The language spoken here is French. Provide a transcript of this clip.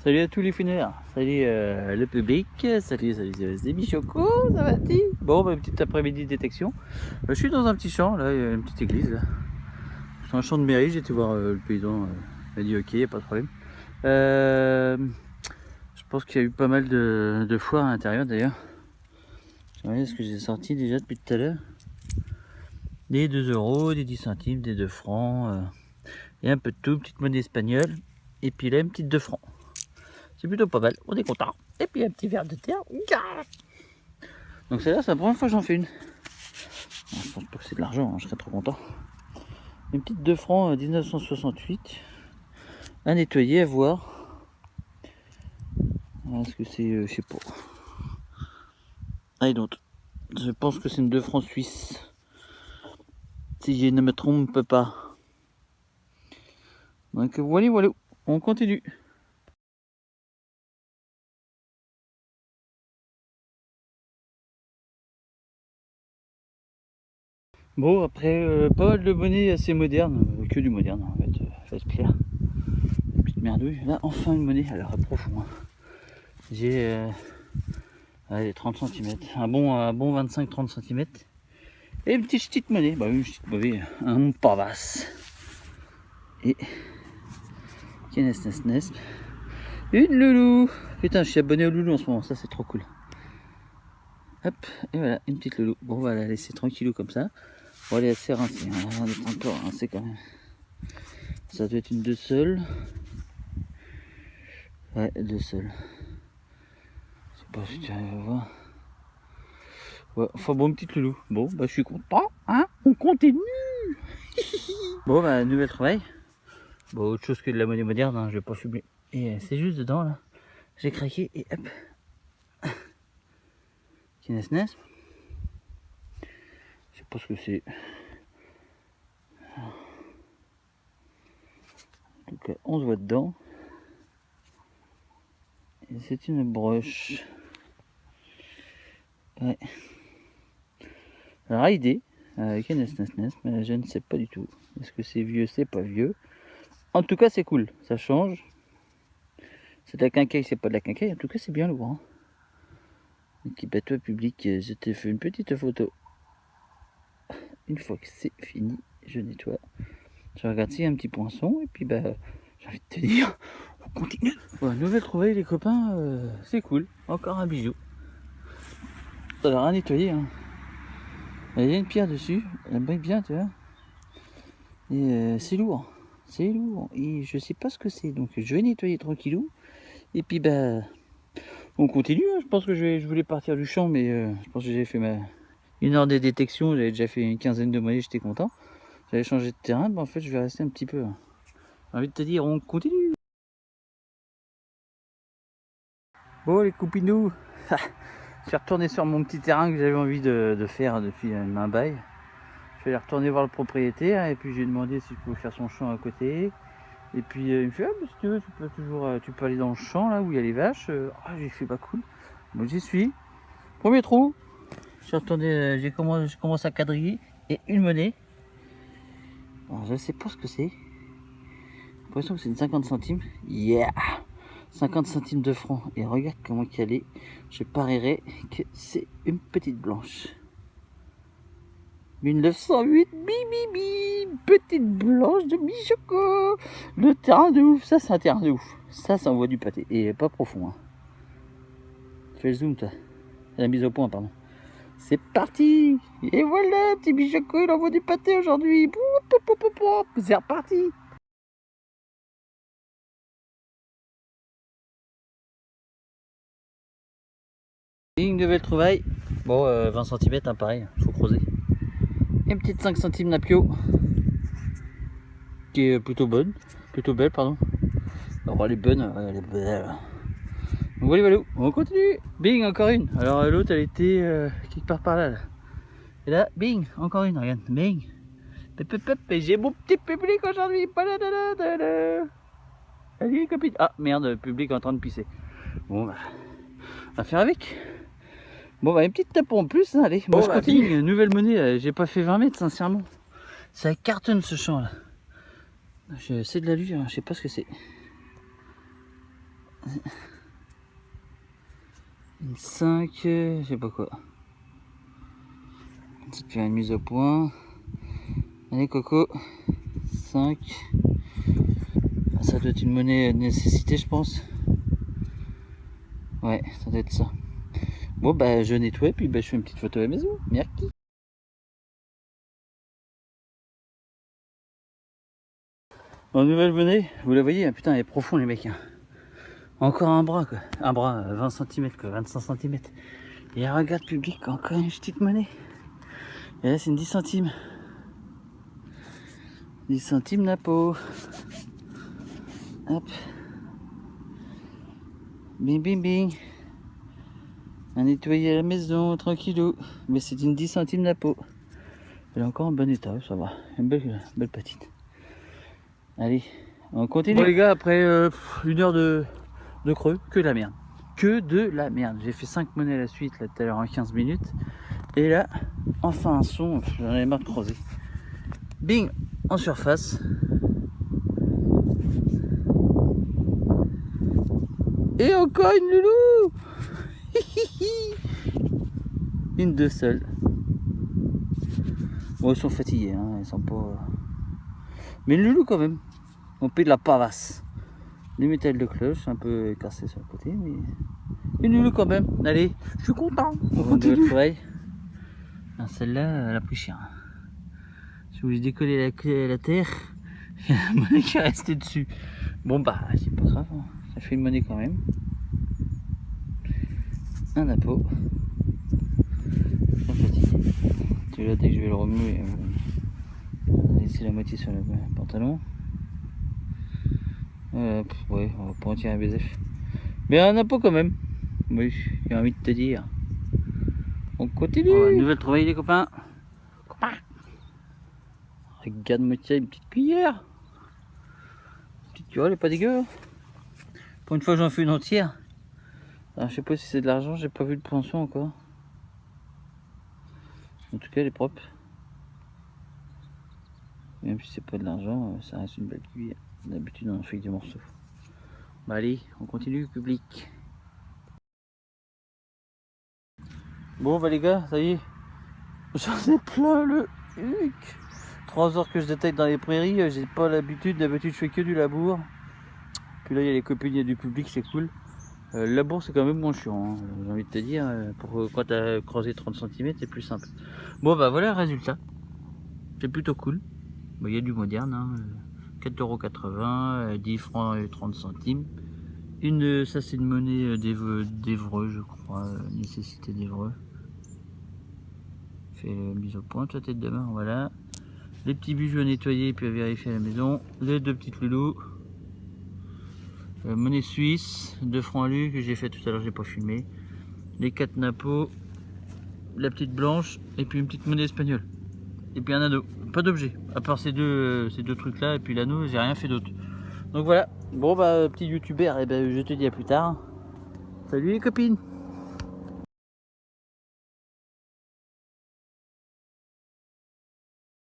Salut à tous les funèraires, salut le public, salut les Bichoco, ça va-t-il? Bon, bah, petit après-midi de détection. Je suis dans un petit champ, là, il y a une petite église. Là. C'est un champ de mairie, j'ai été voir le paysan, il m'a dit ok, il n'y a pas de problème. Je pense qu'il y a eu pas mal de foires à l'intérieur d'ailleurs. Regardez ce que j'ai sorti déjà depuis tout à l'heure. Des 2 €, des 10 centimes, des 2 francs, et un peu de tout, petite monnaie espagnole, et puis là une petite 2 francs. C'est plutôt pas mal, on est content. Et puis un petit verre de terre. Donc celle-là, c'est la première fois que j'en fais une. Je pense pas que c'est de l'argent, hein, je serais trop content. Une petite 2 francs 1968. À nettoyer, à voir. Est-ce que c'est, je sais pas. Ah, et donc, je pense que c'est une 2 francs suisse. Si je ne me trompe pas. Donc voilà, voilà, on continue. Bon, après, pas mal de monnaies assez modernes, que du moderne en fait, faut être clair. Petite merdouille. Là, enfin une monnaie, alors à profond. Hein. J'ai allez, 30 cm, un bon 25-30 cm. Et une petite monnaie, bah oui, une petite monnaie, un pavas. Et une loulou. Putain, je suis abonné au loulou en ce moment, ça c'est trop cool. Hop, et voilà, une petite loulou. Bon, on va la laisser tranquillou comme ça. Bon, elle est assez rincée, hein. Elle est encore rincée quand même. Ça doit être une 2 seuls. Ouais, 2 seuls. Je sais pas si tu arrives à voir. Ouais, enfin bon, une petite loulou. Bon, bah je suis content, hein. On continue. Bon, bah nouvelle travail. Bon, autre chose que de la monnaie moderne, hein, je vais pas fumer. Et c'est juste dedans là. J'ai craqué et hop. Kinesnes. Je sais pas ce que c'est. En tout cas, on se voit dedans. Et c'est une broche. Ouais. Raidé. Kinesnes, mais je ne sais pas du tout. Est-ce que c'est vieux, c'est pas vieux. En tout cas, c'est cool. Ça change. C'est de la quincaille, c'est pas de la quincaille. En tout cas, c'est bien lourd. Hein. Équipe à toi, public. Je te fais une petite photo. Une fois que c'est fini, je nettoie. Je regarde s'il y a un petit poinçon. Et puis, bah, j'ai envie de te dire, on continue. Bon, nouvelle trouvaille, les copains. C'est cool. Encore un bijou. Ça a rien nettoyé. Hein. Il y a une pierre dessus. Elle brille bien, tu vois. Et c'est lourd. C'est lourd. Et je sais pas ce que c'est. Donc, je vais nettoyer tranquillou. Et puis, bah, on continue. Hein. Je pense que je voulais partir du champ, mais je pense que j'ai fait une heure de détection. J'avais déjà fait une quinzaine de monnaies. J'étais content. J'avais changé de terrain. Mais en fait, je vais rester un petit peu. Hein. J'ai envie de te dire, on continue. Bon, les coupinous. Je suis retourné sur mon petit terrain que j'avais envie de faire depuis un bail. Je suis allé retourner voir le propriétaire et puis j'ai demandé si je pouvais faire son champ à côté. Et puis il me fait, ah, bah, si tu veux, tu peux aller dans le champ là où il y a les vaches. J'ai fait, bah cool. Moi j'y suis. Premier trou. Je suis retourné, je commence à quadriller et une monnaie. Alors je sais pas ce que c'est. J'ai l'impression que c'est une 50 centimes. Yeah! 50 centimes de francs. Et regarde comment qu'elle est. Je parierais que c'est une petite blanche. 1908, bim, petite blanche de Bichoco. Le terrain de ouf, ça c'est un terrain de ouf. Ça envoie du pâté, et pas profond. Hein. Fais le zoom toi. La mise au point, pardon. C'est parti. Et voilà, petit Bichoco, il envoie du pâté aujourd'hui. C'est reparti. Une nouvelle trouvaille. Bon, 20 cm, hein, pareil, faut creuser. Une petite 5 centimes Napio. Qui est plutôt bonne. Plutôt belle, pardon. Alors, elle est bonne, elle est belle. Donc voilà, on continue. Bing, encore une. Alors l'autre, elle était quelque part par là, là. Et là, bing, encore une, regarde. Bing. Et j'ai mon petit public aujourd'hui. Allez, copine. Ah, merde, le public est en train de pisser. Bon, bah, on va faire avec. Bon, bah, une petite tape en plus. Hein, allez, moi je continue. Nouvelle monnaie, j'ai pas fait 20 mètres, sincèrement. Ça cartonne ce champ là. C'est de la lumière, je sais pas ce que c'est. Une 5, je sais pas quoi. Ça te fait une mise au point. Allez Coco, 5. Ça doit être une monnaie de nécessité, je pense. Ouais, ça doit être ça. Bon bah je nettoie, puis bah, je fais une petite photo à la maison. Merci. En nouvelle monnaie, vous la voyez, hein, putain elle est profonde les mecs. Hein. Encore un bras quoi. Un bras 20 cm quoi, 25 cm. Et regarde public, encore une petite monnaie. Et là c'est une 10 centimes. 10 centimes Napo. Hop. Bing bing bing. À nettoyer à la maison, tranquillou. Mais c'est une 10 centimes Napo. Elle est encore en bon état, ça va. Une belle petite. Allez, on continue. Bon les gars, après une heure de creux, que de la merde. Que de la merde. J'ai fait 5 monnaies à la suite là tout à l'heure en 15 minutes. Et là, enfin un son, j'en avais marre de creuser. Bing, en surface. Et encore une loulou. Une de seule. Bon, ils sont fatigués, hein, ils sont pas... Mais une loulou quand même. On paie de la pavasse. Du métal de cloche, un peu cassé sur le côté, mais... Une loulou quand même. Allez, je suis content. On continue. Celle-là, elle a pris cher. Si vous voulez décoller la terre, il y a la monnaie qui est restée dessus. Bon bah, c'est pas grave. Hein. Ça fait une monnaie quand même. Un Napo. Celui-là, dès que je vais le remuer, on va laisser la moitié sur le pantalon. Ouais, on va pas en tirer un baiser. Mais un Napo quand même. Oui, j'ai envie de te dire. On continue. Oh, nouvelle trouvaille les copains. Regarde-moi ça, une petite cuillère. Tu vois, elle est pas dégueu. Hein. Pour une fois, j'en fais une entière. Alors, je sais pas si c'est de l'argent, j'ai pas vu de pension encore. En tout cas, elle est propre. Même si c'est pas de l'argent, ça reste une belle cuillère. D'habitude, on en fait que des morceaux. Bah allez, on continue, public. Bon bah les gars, ça y est. J'en ai plein le huc. 3 heures que je détecte dans les prairies, j'ai pas l'habitude, d'habitude je fais que du labour. Puis là il y a les copines, il y a du public, c'est cool. Le labour c'est quand même moins chiant, hein. J'ai envie de te dire, pour quand t'as creusé 30 cm c'est plus simple. Bon bah voilà le résultat. C'est plutôt cool. Bon, il y a du moderne, hein. 4,80 €, 10 francs et 30 centimes. Ça c'est une monnaie d'Évreux je crois, nécessité d'Évreux. Fait mise au point, la tête de main, voilà. Les petits bijoux à nettoyer puis à vérifier à la maison. Les 2 petites loulous. Monnaie suisse, 2 francs à l'U que j'ai fait tout à l'heure, j'ai pas filmé. Les 4 Napo. La petite blanche et puis une petite monnaie espagnole. Et puis un anneau. Pas d'objet. À part ces deux trucs là et puis l'anneau, j'ai rien fait d'autre. Donc voilà. Bon bah petit youtubeur, et ben, je te dis à plus tard. Salut les copines.